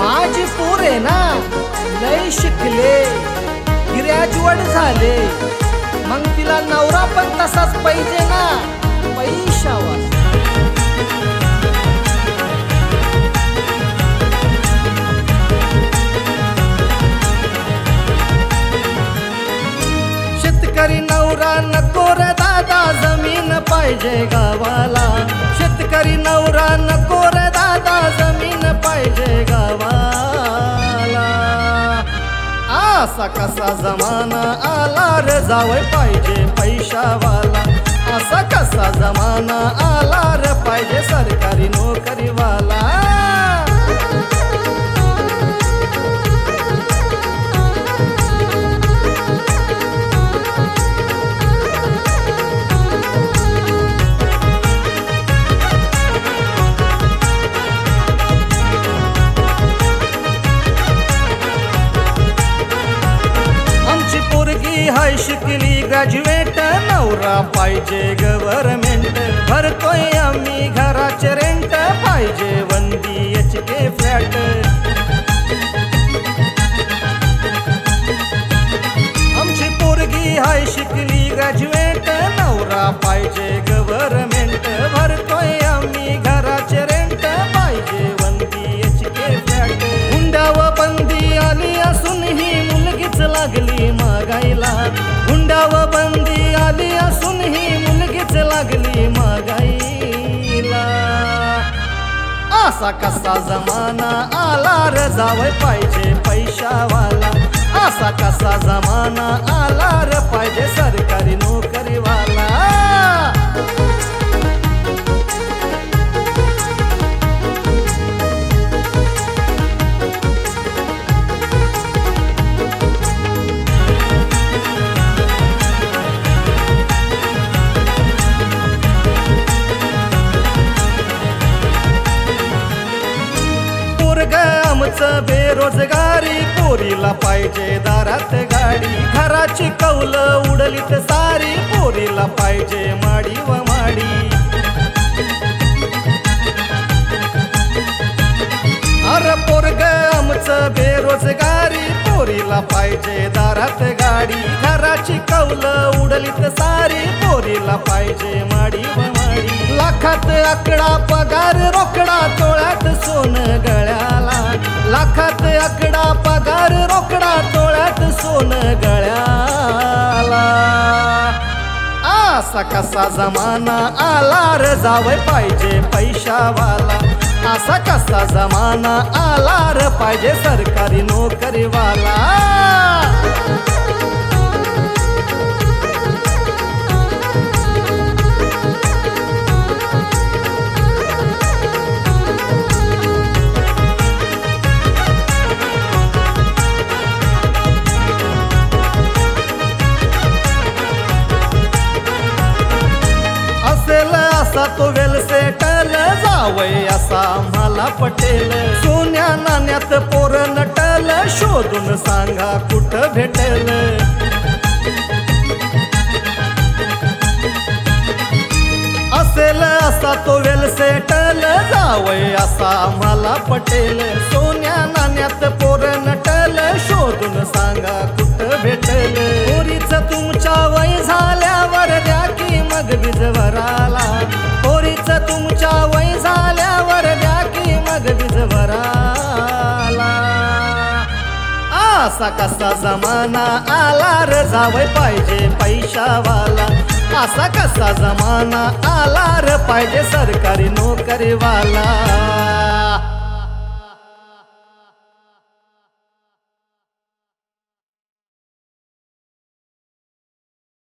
माझी पोर आहे ना लय शिकले ग्रॅज्युएट झाले, मग तिला नवरा पण तसाच पाहिजे ना, पैशावा। शेतकरी नवरा नको रे दादा, जमीन पाहिजे गावाला। शेतकरी नवरा नको रे दादा, जमीन पाहिजे गावाला। असा कसा जमाना आला रे, जावई पाहिजे पैशावाला। असा कसा जमाना आला रे, पाहिजे सरकारी नोकरीवाला। हाय शिकली ग्रॅज्युएट, नवरा पाहिजे गव्हर्नमेंट। भरतोय आम्ही घराचे रेंट, पाहिजे 1 BHK फ्लॅट। आमची पोरगी हाय शिकली ग्रॅज्युएट, नवरा पाहिजे गव्हर्नमेंट। भरतोय आम्ही घराचे रेंट, पाहिजे 1 BHK फ्लॅट। हुंड्यावर बंदी आली असून ही मुलगीच लागली मागायला। हुंड्यावर बंदी आली असून ही मुलगीच लागली मागायला। असा कसा जमाना आला रे, जावई पाहिजे पैशावाला। असा कसा जमाना आला रे, पाहिजे सरकारी नोकरीवाला। आमचं बेरोजगारी, पोरीला पाहिजे दारात गाडी। घराची कौल उडलीत सारी, पोरीला पाहिजे माडी व माडी। अरे पोरग आमचं बेरोजगारी, पोरीला पाहिजे दारात गाडी। घराची कौल उडलीत सारी, पोरीला पाहिजे माडी व माडी। लाखात आकडा पगार रोकडा, तोळ्यात सोनं गळ्याला। लाखात आकडा पगार रोकडा, तोळ्यात सोनं गळ्याला। असा कसा जमाना आला रे, जावई पाहिजे पैशावाला। असा कसा जमाना आला रे, पाहिजे सरकारी नोकरीवाला। असा तो वेल सेटल, जावई असा मला पटेल। सोन्या नाण्यात पोर नटल, शोधून सांगा कुठं भेटेल। असेल असा तो वेल सेटल, जावई असा मला पटेल। सोन्या नाण्यात पोर नटल, शोधून सांगा कुठं भेटेल। पोरीच तुमच्या वय झाल्यावर द्या की मग बीजवराला। पोरीच तुमच्या वय झाल्यावर द्या की मग बीजवराला। असा कसा जमाना आला रे, जावई पाहिजे पैशावाला। असा कसा जमाना आला रे, पाहिजे सरकारी नोकरीवाला।